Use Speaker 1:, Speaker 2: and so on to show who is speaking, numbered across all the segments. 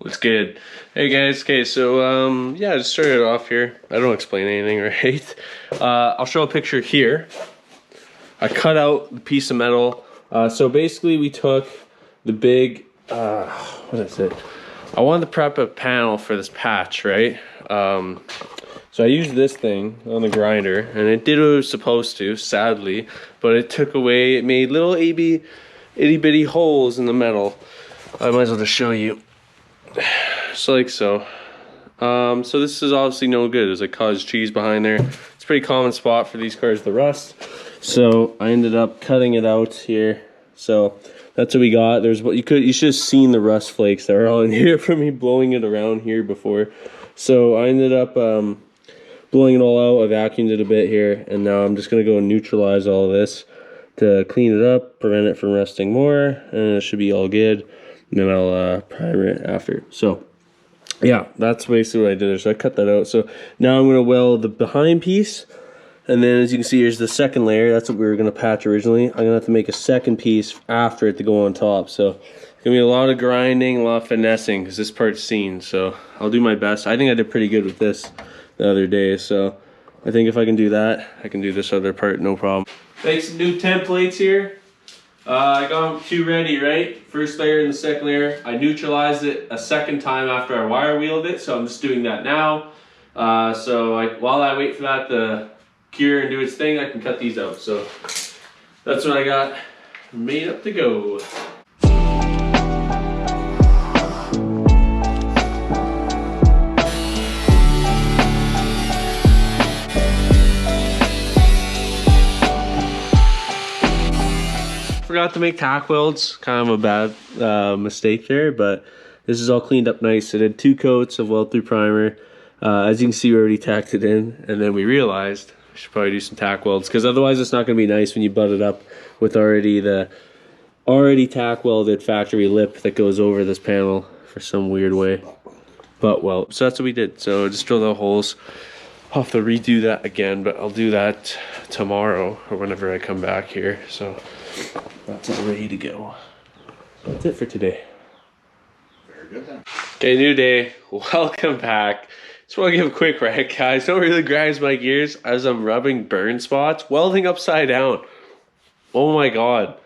Speaker 1: What's good? Hey guys, okay, so yeah, just started off here. I don't explain anything, right? I'll show a picture here. I cut out the piece of metal. So basically we took the big, what is it? I wanted to prep a panel for this patch, right? So I used this thing on the grinder and it did what it was supposed to, sadly, but it took away, it made little itty bitty holes in the metal. I might as well just show you. Just like so. So this is obviously no good. There's like cottage cheese behind there. It's a pretty common spot for these cars to rust. So I ended up cutting it out here. So that's what we got. There's what you should have seen the rust flakes that are all in here from me blowing it around here before. So I ended up blowing it all out. I vacuumed it a bit here, and now I'm just gonna go and neutralize all of this to clean it up, prevent it from rusting more, and it should be all good. And then I'll primer it after. So yeah, that's basically what I did there. So I cut that out. So now I'm gonna weld the behind piece, and then as you can see, here's the second layer. That's what we were gonna patch originally. I'm gonna have to make a second piece after it to go on top. So it's gonna be a lot of grinding, a lot of finessing, because this part's seen. So I'll do my best. I think I did pretty good with this the other day. So I think if I can do that, I can do this other part, no problem. Make some new templates here. I got them two ready, right? First layer and the second layer. I neutralized it a second time after I wire wheeled it, so I'm just doing that now. While I wait for that to cure and do its thing, I can cut these out. So that's what I got made up to go. Forgot to make tack welds, kind of a bad mistake there, but this is all cleaned up nice. I did 2 coats of weld through primer. As you can see, we already tacked it in, and then we realized we should probably do some tack welds, because otherwise it's not going to be nice when you butt it up with already tack welded factory lip that goes over this panel for some weird way. But well, so that's what we did. So just drill the holes. I'll have to redo that again, but I'll do that tomorrow or whenever I come back here. So that's all ready to go. That's it for today.
Speaker 2: Very good then.
Speaker 1: Okay, new day. Welcome back. Just want to give a quick rant, guys. Don't really grinds my gears as I'm rubbing burn spots, welding upside down. Oh my god.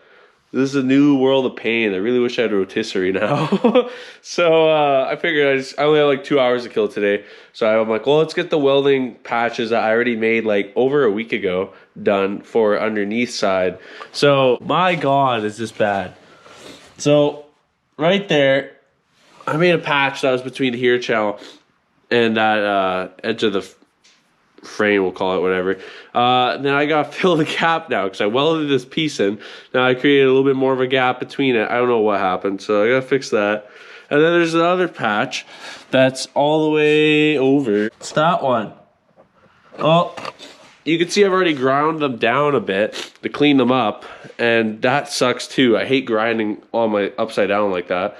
Speaker 1: This is a new world of pain. I really wish I had a rotisserie now. So I figured I only have like 2 hours to kill today. So I'm like, well, let's get the welding patches that I already made like over a week ago done for underneath side. So my god, is this bad. So right there, I made a patch that was between the here channel and that edge of the frame, we'll call it, whatever. Then I gotta fill the gap now because I welded this piece in. Now I created a little bit more of a gap between it. I don't know what happened, so I gotta fix that. And then there's another patch that's all the way over. It's that one. Well, you can see I've already ground them down a bit to clean them up, and that sucks too. I hate grinding on my upside down like that.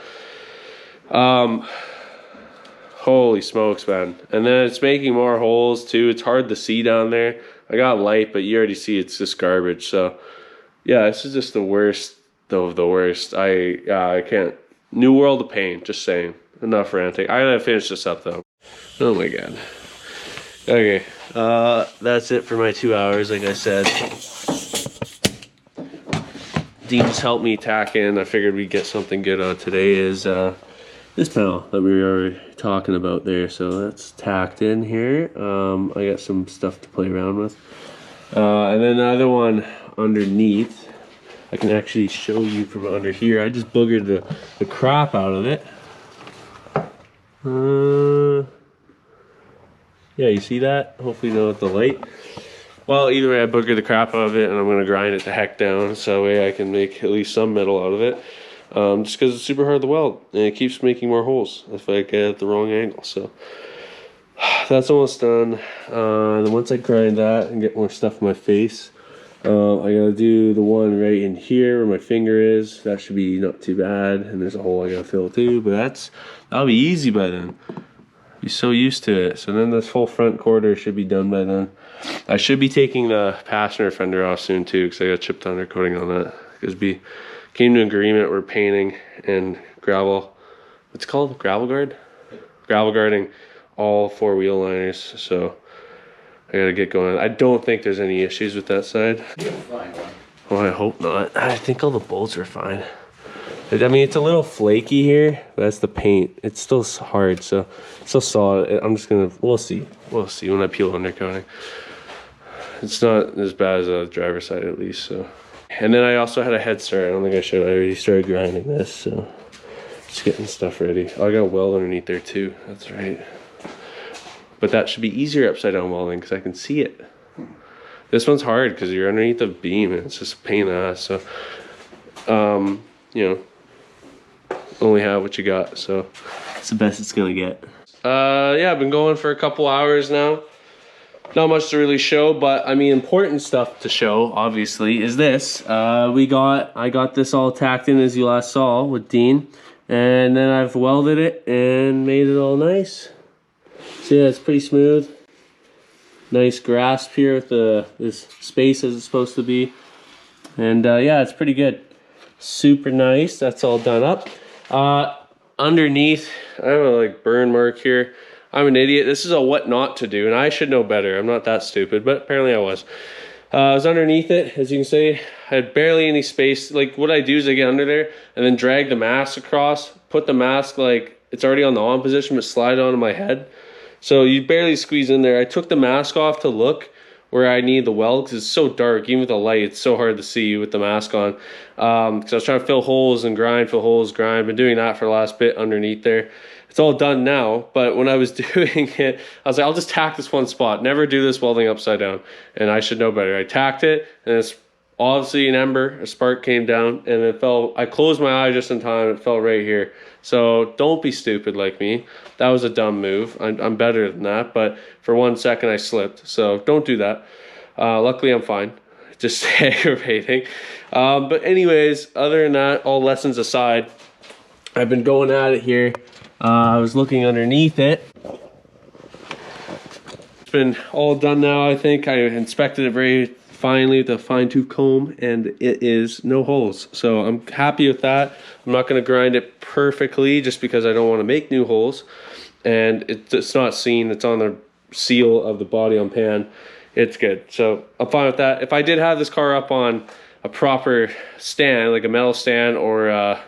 Speaker 1: Holy smokes, man. And then it's making more holes too. It's hard to see down there. I got light, but you already see it's just garbage. So yeah, this is just the worst of the worst. I can't. New world of pain, just saying. Enough ranting. I gotta finish this up though. Oh my god. Okay, that's it for my 2 hours, like I said. Dean just helped me tack in. I figured we'd get something good on today is this panel that we were talking about there. So that's tacked in here. I got some stuff to play around with. And then another one underneath. I can actually show you from under here. I just boogered the crap out of it. Yeah, you see that? Hopefully you know with the light. Well, either way, I boogered the crap out of it, and I'm going to grind it the heck down so that way I can make at least some metal out of it. Just because it's super hard to weld, and it keeps making more holes if I get it at the wrong angle. So that's almost done. Then once I grind that and get more stuff in my face, I gotta do the one right in here where my finger is. That should be not too bad. And there's a hole I gotta fill too, but that'll be easy by then. Be so used to it. So then this whole front quarter should be done by then. I should be taking the passenger fender off soon too, because I got chipped undercoating on that. Because we came to an agreement where painting and gravel what's it called? Gravel guard? Gravel guarding all 4 wheel liners. So I gotta get going. I don't think there's any issues with that side.
Speaker 2: You'll find one.
Speaker 1: Oh, I hope not. I think all the bolts are fine. I mean, it's a little flaky here. That's the paint. It's still hard, so it's still solid. I'm just gonna, we'll see. We'll see when I peel undercoating. It's not as bad as the driver's side at least, so. And then I also had a head start. I don't think I should. I already started grinding this, so just getting stuff ready. Oh, I got a weld underneath there too. That's right. But that should be easier upside down welding because I can see it. This one's hard because you're underneath the beam and it's just a pain in the ass. So, you know, only have what you got. So it's the best it's gonna get. Yeah, I've been going for a couple hours now. Not much to really show, but I mean, important stuff to show, obviously, is this. I got this all tacked in as you last saw with Dean. And then I've welded it and made it all nice. So yeah, it's pretty smooth. Nice grasp here with this space as it's supposed to be. And yeah, it's pretty good. Super nice. That's all done up. Underneath, I have a burn mark here. I'm an idiot. This is a what not to do, and I should know better. I'm not that stupid, but apparently I was. I was underneath it, as you can see. I had barely any space. What I do is I get under there and then drag the mask across, put the mask it's already on the on position, but slide it onto my head. So you barely squeeze in there. I took the mask off to look where I need the weld because it's so dark. Even with the light, it's so hard to see with the mask on. Because I was trying to fill holes and grind, fill holes, grind. Been doing that for the last bit underneath there. It's all done now, but when I was doing it, I was like, I'll just tack this one spot. Never do this welding upside down, and I should know better. I tacked it, and it's obviously an ember, a spark came down, and it fell. I closed my eye just in time. It fell right here. So don't be stupid like me. That was a dumb move. I'm better than that, but for 1 second I slipped. So don't do that. Luckily I'm fine. Just aggravating. But anyways, other than that, all lessons aside, I've been going at it here. I was looking underneath it. It's been all done now, I think. I inspected it very finely with a fine-tooth comb, and it is no holes. So I'm happy with that. I'm not going to grind it perfectly just because I don't want to make new holes. And it's not seen. It's on the seal of the body on pan. It's good. So I'm fine with that. If I did have this car up on a proper stand, like a metal stand or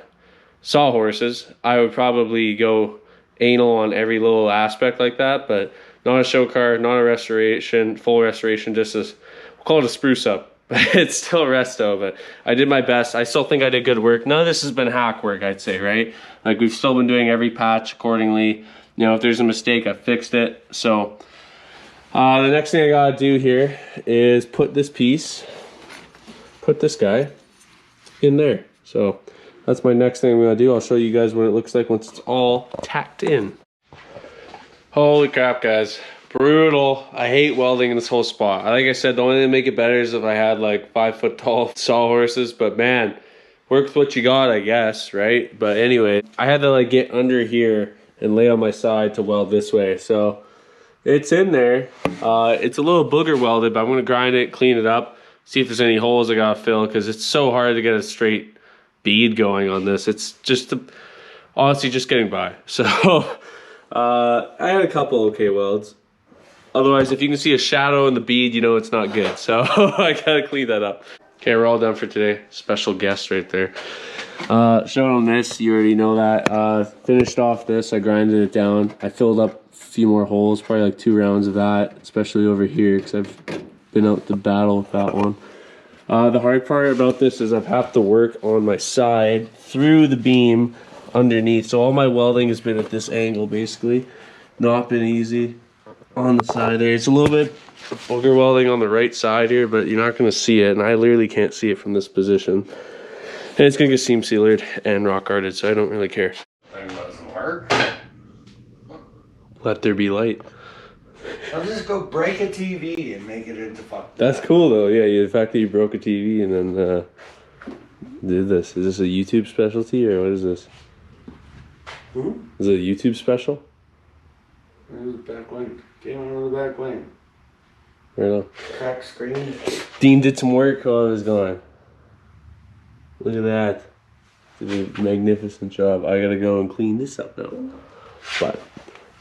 Speaker 1: sawhorses, I would probably go anal on every little aspect like that, but not a show car, not a restoration, full restoration, just as, we'll call it a spruce up. It's still a resto, but I did my best. I still think I did good work. None of this has been hack work, I'd say, right? We've still been doing every patch accordingly. You know, if there's a mistake, I fixed it. So the next thing I gotta do here is put this guy in there. So that's my next thing I'm gonna do. I'll show you guys what it looks like once it's all tacked in. Holy crap, guys. Brutal. I hate welding in this whole spot. Like I said, the only thing to make it better is if I had 5 foot tall sawhorses, but man, work with what you got, I guess, right? But anyway, I had to get under here and lay on my side to weld this way. So it's in there. It's a little booger welded, but I'm gonna grind it, clean it up, see if there's any holes I gotta fill, because it's so hard to get a straight bead going on this. It's just honestly just getting by. So I had a couple okay welds. Otherwise, if you can see a shadow in the bead, you know it's not good. So I gotta clean that up. Okay, we're all done for today. Special guest right there. Showing this, you already know that. Finished off this, I grinded it down. I filled up a few more holes, probably 2 rounds of that, especially over here, because I've been out to battle with that one. The hard part about this is I've had to work on my side through the beam underneath. So all my welding has been at this angle, basically. Not been easy on the side there. It's a little bit booger welding on the right side here, but you're not going to see it, and I literally can't see it from this position. And it's going to get seam sealered and rock guarded, so I don't really care.
Speaker 2: It doesn't work.
Speaker 1: Let there be light.
Speaker 2: I'll just go break a TV and make it into fuck.
Speaker 1: That's cool though. Yeah, the fact that you broke a TV and then did this. Is this a YouTube specialty or what is this? Is it a YouTube special?
Speaker 2: It was the back wing. Came on the back wing.
Speaker 1: Right on.
Speaker 2: Cracked screen.
Speaker 1: Dean did some work while I was gone. Look at that. did a magnificent job. I gotta go and clean this up now.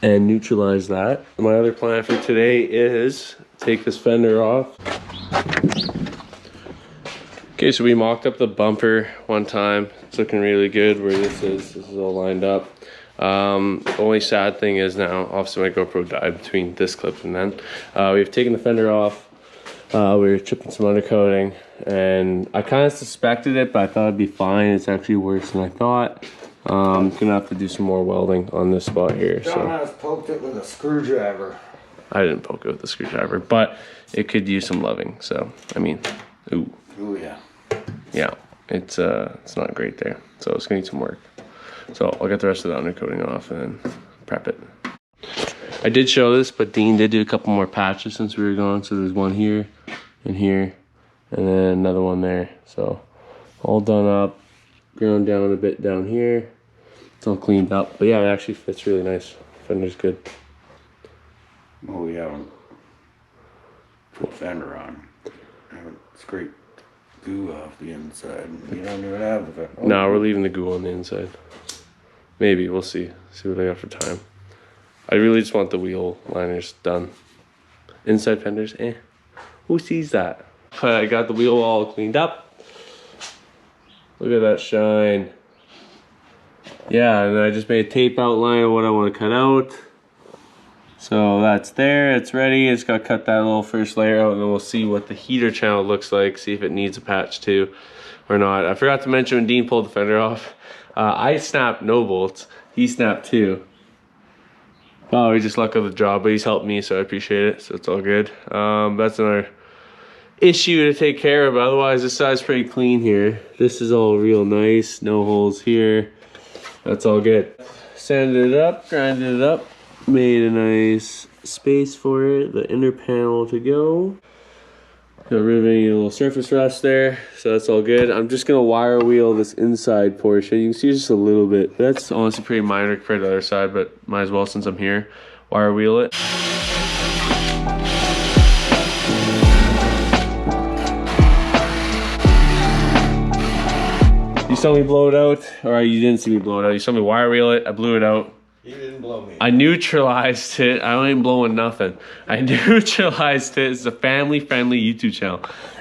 Speaker 1: And neutralize that. My other plan for today is take this fender off. Okay, so we mocked up the bumper one time. It's looking really good where this is. This is all lined up. The only sad thing is now, obviously my GoPro died between this clip and then. We've taken the fender off. We were chipping some undercoating, and I kind of suspected it, but I thought it'd be fine. It's actually worse than I thought. I'm gonna have to do some more welding on this spot here.
Speaker 2: John has poked it with a screwdriver.
Speaker 1: I didn't poke it with a screwdriver, but it could use some loving. So I mean, ooh.
Speaker 2: Oh yeah.
Speaker 1: Yeah, it's not great there. So it's gonna need some work. So I'll get the rest of the undercoating off and then prep it. I did show this, but Dean did do a couple more patches since we were gone. So there's one here and here, and then another one there. So all done up, ground down a bit down here. It's all cleaned up, but yeah, it actually fits really nice. Fender's good.
Speaker 2: Well, we haven't put fender on. I haven't scraped goo off the inside. You don't even have the fender.
Speaker 1: No, we're leaving the goo on the inside. Maybe, we'll see. See what I got for time. I really just want the wheel liners done. Inside fenders, eh. Who sees that? I got the wheel all cleaned up. Look at that shine. Yeah, and I just made a tape outline of what I want to cut out. So that's there, it's ready. It's got to cut that little first layer out, and then we'll see what the heater channel looks like, see if it needs a patch too or not. I forgot to mention when Dean pulled the fender off, I snapped no bolts. He snapped 2. Oh, he just luck of the job, but he's helped me, so I appreciate it. So it's all good. That's another issue to take care of. Otherwise, this side's pretty clean here. This is all real nice. No holes here. That's all good. Sanded it up, grinded it up, made a nice space for it. The inner panel to go. Got riveting a little surface rust there, so that's all good. I'm just gonna wire wheel this inside portion. You can see just a little bit. That's honestly pretty minor compared to the other side, but might as well since I'm here. Wire wheel it. You saw me blow it out, or you didn't see me blow it out. You saw me wire wheel it, I blew it out.
Speaker 2: You didn't blow me.
Speaker 1: I neutralized it. I ain't blowing nothing. I neutralized it. It's a family-friendly YouTube channel.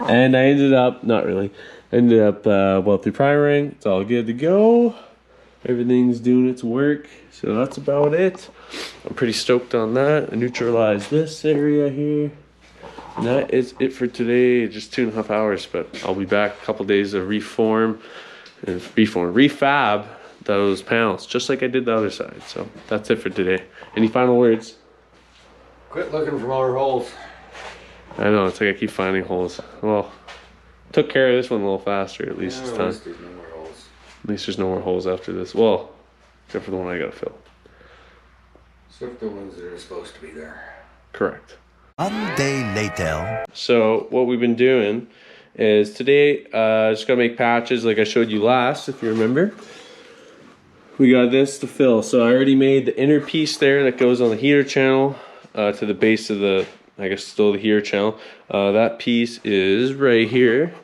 Speaker 1: And I ended up, not really, ended up well through primering. It's all good to go. Everything's doing its work. So that's about it. I'm pretty stoked on that. I neutralized this area here. And that is it for today. Just 2.5 hours, but I'll be back a couple days to refab those panels, just like I did the other side. So that's it for today. Any final words?
Speaker 2: Quit looking for more holes.
Speaker 1: I know, it's like I keep finding holes. Well, took care of this one a little faster, at least this time.
Speaker 2: At least there's no more holes.
Speaker 1: At least there's no more holes after this. Well, except for the one I gotta fill.
Speaker 2: Except the ones that are supposed to be there.
Speaker 1: Correct.
Speaker 3: One day later.
Speaker 1: So what we've been doing is today, just gonna make patches like I showed you last, if you remember. We got this to fill. So I already made the inner piece there that goes on the heater channel to the base of the, I guess still the heater channel. That piece is right here,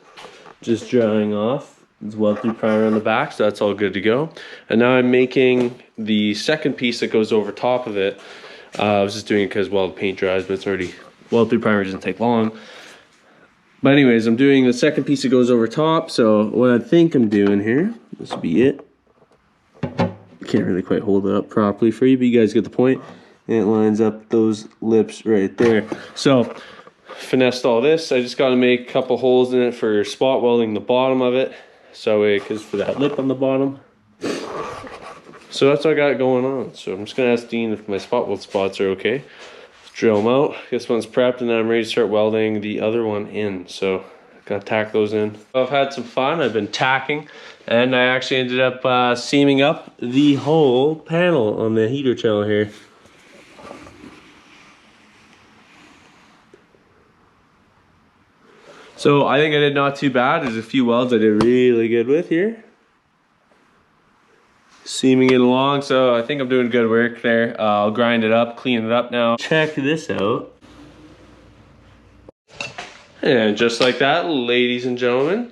Speaker 1: just drying off. It's weld through primer on the back, so that's all good to go. And now I'm making the second piece that goes over top of it. I was just doing it because, well, the paint dries, but it's already, weld through primer doesn't take long. But anyways, I'm doing the second piece that goes over top. So what I think I'm doing here, this will be it. Can't really quite hold it up properly for you, but you guys get the point. And it lines up those lips right there. So finessed all this. I just got to make a couple holes in it for spot welding the bottom of it. So because for that lip on the bottom. So that's what I got going on. So I'm just gonna ask Dean if my spot weld spots are okay. Let's drill them out. This one's prepped, and then I'm ready to start welding the other one in. So gotta tack those in. I've had some fun. I've been tacking, and I actually ended up seaming up the whole panel on the heater channel here. So I think I did not too bad. There's a few welds I did really good with here. Seaming it along, so I think I'm doing good work there. I'll grind it up, clean it up now. Check this out. And just like that, ladies and gentlemen,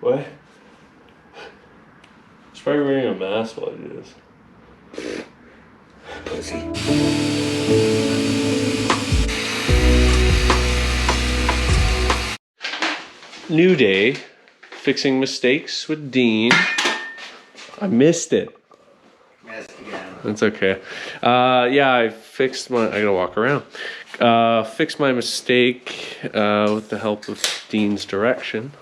Speaker 1: What? He's probably wearing a mask while he does.
Speaker 2: Pussy.
Speaker 1: New day, fixing mistakes with Dean. I missed it.
Speaker 2: Missed again.
Speaker 1: That's okay. Yeah, I fixed my. I gotta walk around. Fixed my mistake with the help of Dean's direction,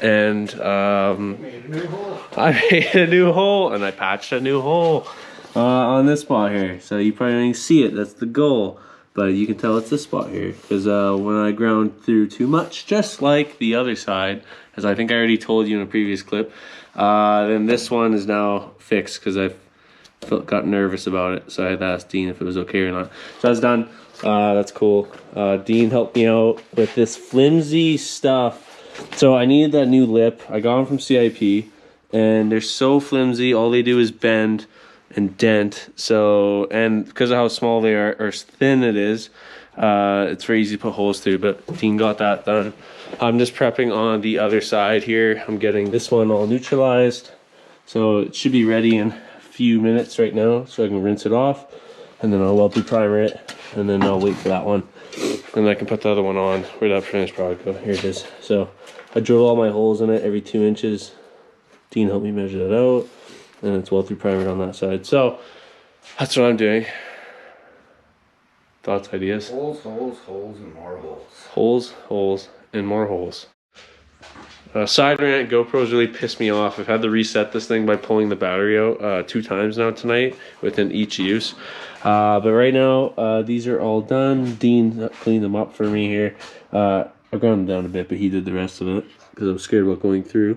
Speaker 1: and
Speaker 2: Made a new hole.
Speaker 1: I made a new hole, and I patched a new hole on this spot here. So you probably don't even see it. That's the goal. But you can tell it's this spot here because when I ground through too much, just like the other side, as I think I already told you in a previous clip, then this one is now fixed because I got nervous about it. So I had to ask Dean if it was okay or not. So that's done. That's cool. Dean helped me out with this flimsy stuff. So I needed that new lip. I got them from CIP, and they're so flimsy. All they do is bend and dent. So, and because of how small they are, or thin it is, it's very easy to put holes through. But Dean got that done. I'm just prepping on the other side here. I'm getting this one all neutralized, so it should be ready in a few minutes right now, so I can rinse it off, and then I'll weld through primer it, and then I'll wait for that one, and I can put the other one on. Where'd that finished product go? Here it is. So I drilled all my holes in it every 2 inches. Dean helped me measure that out, and it's weld through primer on that side. So that's what I'm doing. Thoughts, ideas?
Speaker 2: Holes, holes, holes, and more holes.
Speaker 1: Holes, holes, and more holes. Side rant, GoPro's really pissed me off. I've had to reset this thing by pulling the battery out 2 times now tonight within each use. But right now, these are all done. Dean cleaned them up for me here. I ground them down a bit, but he did the rest of it because I'm scared about going through.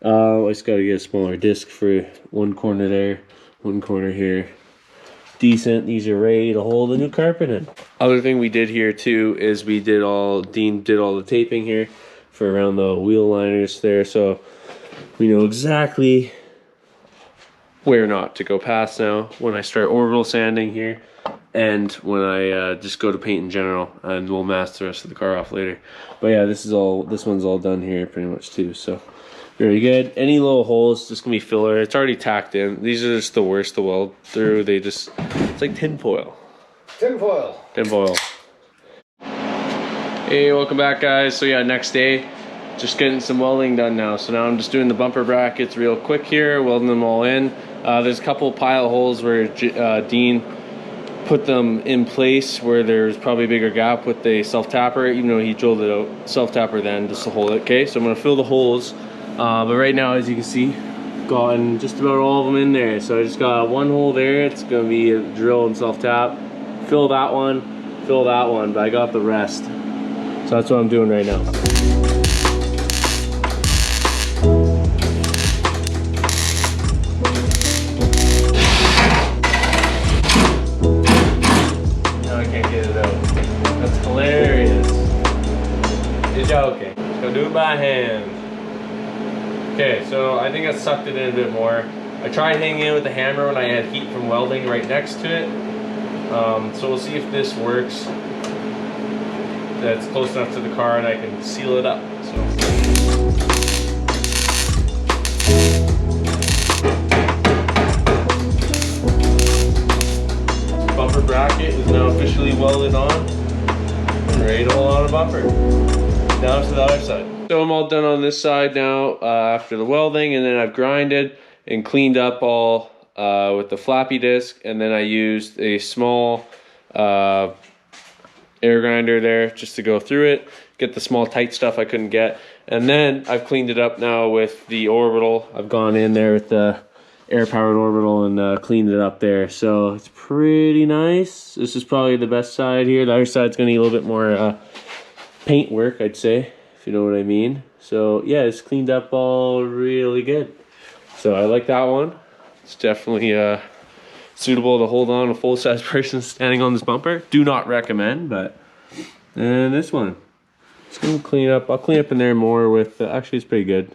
Speaker 1: I just got to get a smaller disc for one corner there, one corner here. Decent. These are ready to hold the new carpet in. Other thing we did here too is Dean did all the taping here for around the wheel liners there, so we know exactly where not to go past now when I start orbital sanding here, and when I just go to paint in general, and we'll mask the rest of the car off later. But yeah, this one's all done here pretty much too, so very good. Any little holes, just gonna be filler. It's already tacked in. These are just the worst to weld through. It's like tin foil.
Speaker 2: Tin foil.
Speaker 1: Tin foil. Hey, welcome back, guys. So yeah, next day, just getting some welding done now. So now I'm just doing the bumper brackets real quick here, welding them all in. There's a couple pile holes where Dean put them in place where there's probably a bigger gap with the self-tapper, even though he drilled it out self-tapper then just to hold it. Okay, so I'm gonna fill the holes. But right now, as you can see, gotten just about all of them in there. So I just got one hole there. It's gonna be a drill and self-tap. Fill that one, but I got the rest. So that's what I'm doing right now. No, I can't get it out. That's hilarious. You're joking. Let's go do it by hand. Okay, so I think I sucked it in a bit more. I tried hanging in with the hammer when I had heat from welding right next to it. So we'll see if this works. That's close enough to the car and I can seal it up. So. Bumper bracket is now officially welded on and ready to hold on a bumper. Down to the other side. So I'm all done on this side now after the welding, and then I've grinded and cleaned up all with the flappy disc, and then I used a small air grinder there just to go through it, get the small tight stuff I couldn't get, and then I've cleaned it up now with the orbital. I've gone in there with the air powered orbital and cleaned it up there, so it's pretty nice. This is probably the best side here. The other side's gonna need a little bit more paint work, I'd say, if you know what I mean. So yeah, it's cleaned up all really good. So I like that one. It's definitely suitable to hold on a full-size person standing on this bumper. Do not recommend, but and this one, just gonna clean up. I'll clean up in there more with. Actually, it's pretty good.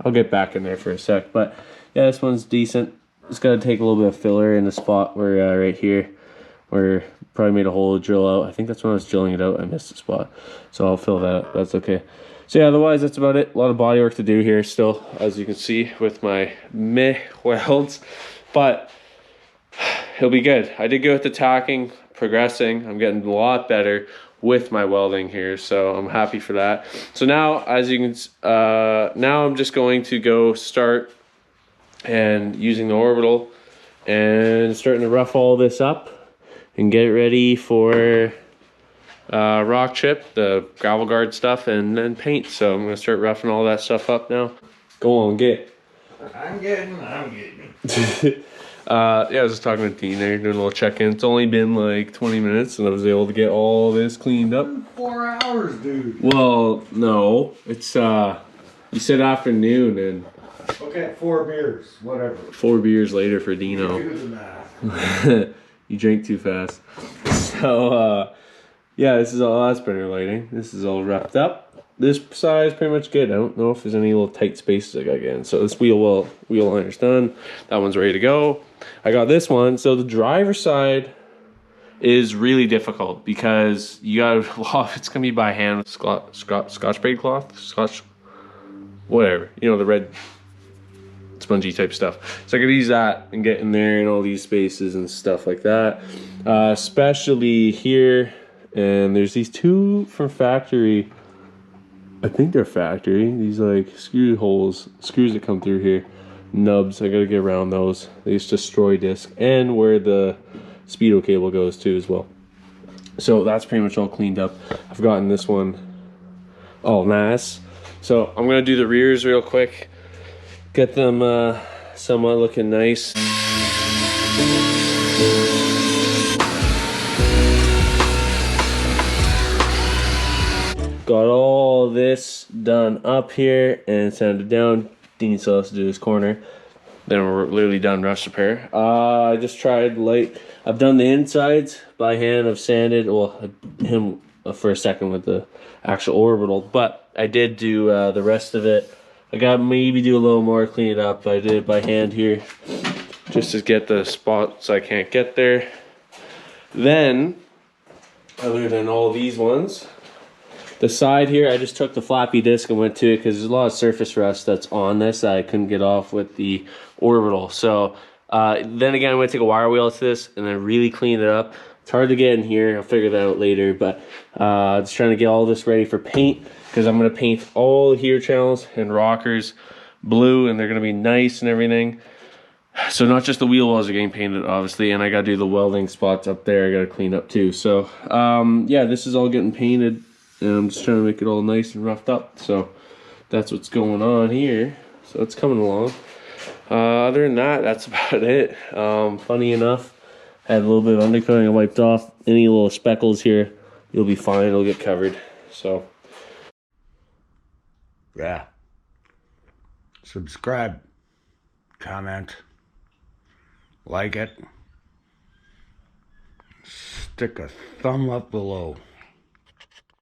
Speaker 1: I'll get back in there for a sec, but yeah, this one's decent. Just gotta take a little bit of filler in the spot where right here, where probably made a hole to drill out. I think that's when I was drilling it out. I missed the spot, so I'll fill that up. That's okay. So yeah, otherwise that's about it. A lot of body work to do here still, as you can see with my meh welds, but it'll be good. I did go with the tacking, progressing. I'm getting a lot better with my welding here, so I'm happy for that. So now, as you can, now I'm just going to go start and using the orbital and starting to rough all this up and get it ready for rock chip, the gravel guard stuff, and then paint. So I'm gonna start roughing all that stuff up now. Go on, get.
Speaker 2: I'm getting.
Speaker 1: Yeah, I was just talking to Dean there, doing a little check-in. It's only been like 20 minutes and I was able to get all this cleaned up.
Speaker 2: 4 hours, dude.
Speaker 1: Well, no, it's you said afternoon, and
Speaker 2: Okay, 4 beers, whatever.
Speaker 1: 4 beers later for Dino.
Speaker 2: Do the math.
Speaker 1: You drank too fast. So yeah, this is all, that's better lighting. This is all wrapped up. This side is pretty much good. I don't know if there's any little tight spaces I got again. So this wheel liner's done. That one's ready to go. I got this one. So the driver's side is really difficult because you got it's gonna be by hand with Scotch braid cloth, whatever, you know, the red spongy type stuff. So I could use that and get in there in all these spaces and stuff like that. Especially here, and there's these two from factory. I think they're factory. These like screw holes, screws that come through here, nubs. I gotta get around those. They just destroy disc, and where the speedo cable goes to as well. So that's pretty much all cleaned up. I've gotten this one all nice. So I'm gonna do the rears real quick, get them somewhat looking nice. Got all this done up here and sanded down. Dean still has to do his corner. Then we're literally done rust repair. I just tried I've done the insides by hand. I've sanded, well, him for a second with the actual orbital, but I did do the rest of it. I got maybe do a little more, clean it up. I did it by hand here just to get the spots I can't get there. Then, other than all these ones, the side here, I just took the floppy disc and went to it because there's a lot of surface rust that's on this that I couldn't get off with the orbital. So then again, I'm going to take a wire wheel to this and then really clean it up. It's hard to get in here. I'll figure that out later. But just trying to get all this ready for paint because I'm going to paint all the here channels and rockers blue, and they're going to be nice and everything. So not just the wheel wells are getting painted, obviously, and I got to do the welding spots up there. I got to clean up too. So yeah, this is all getting painted. And I'm just trying to make it all nice and roughed up. So that's what's going on here. So it's coming along. Other than that, that's about it. Funny enough, I had a little bit of undercoating I wiped off. Any little speckles here, you'll be fine. It'll get covered. So
Speaker 2: Yeah. Subscribe. Comment. Like it. Stick a thumb up below.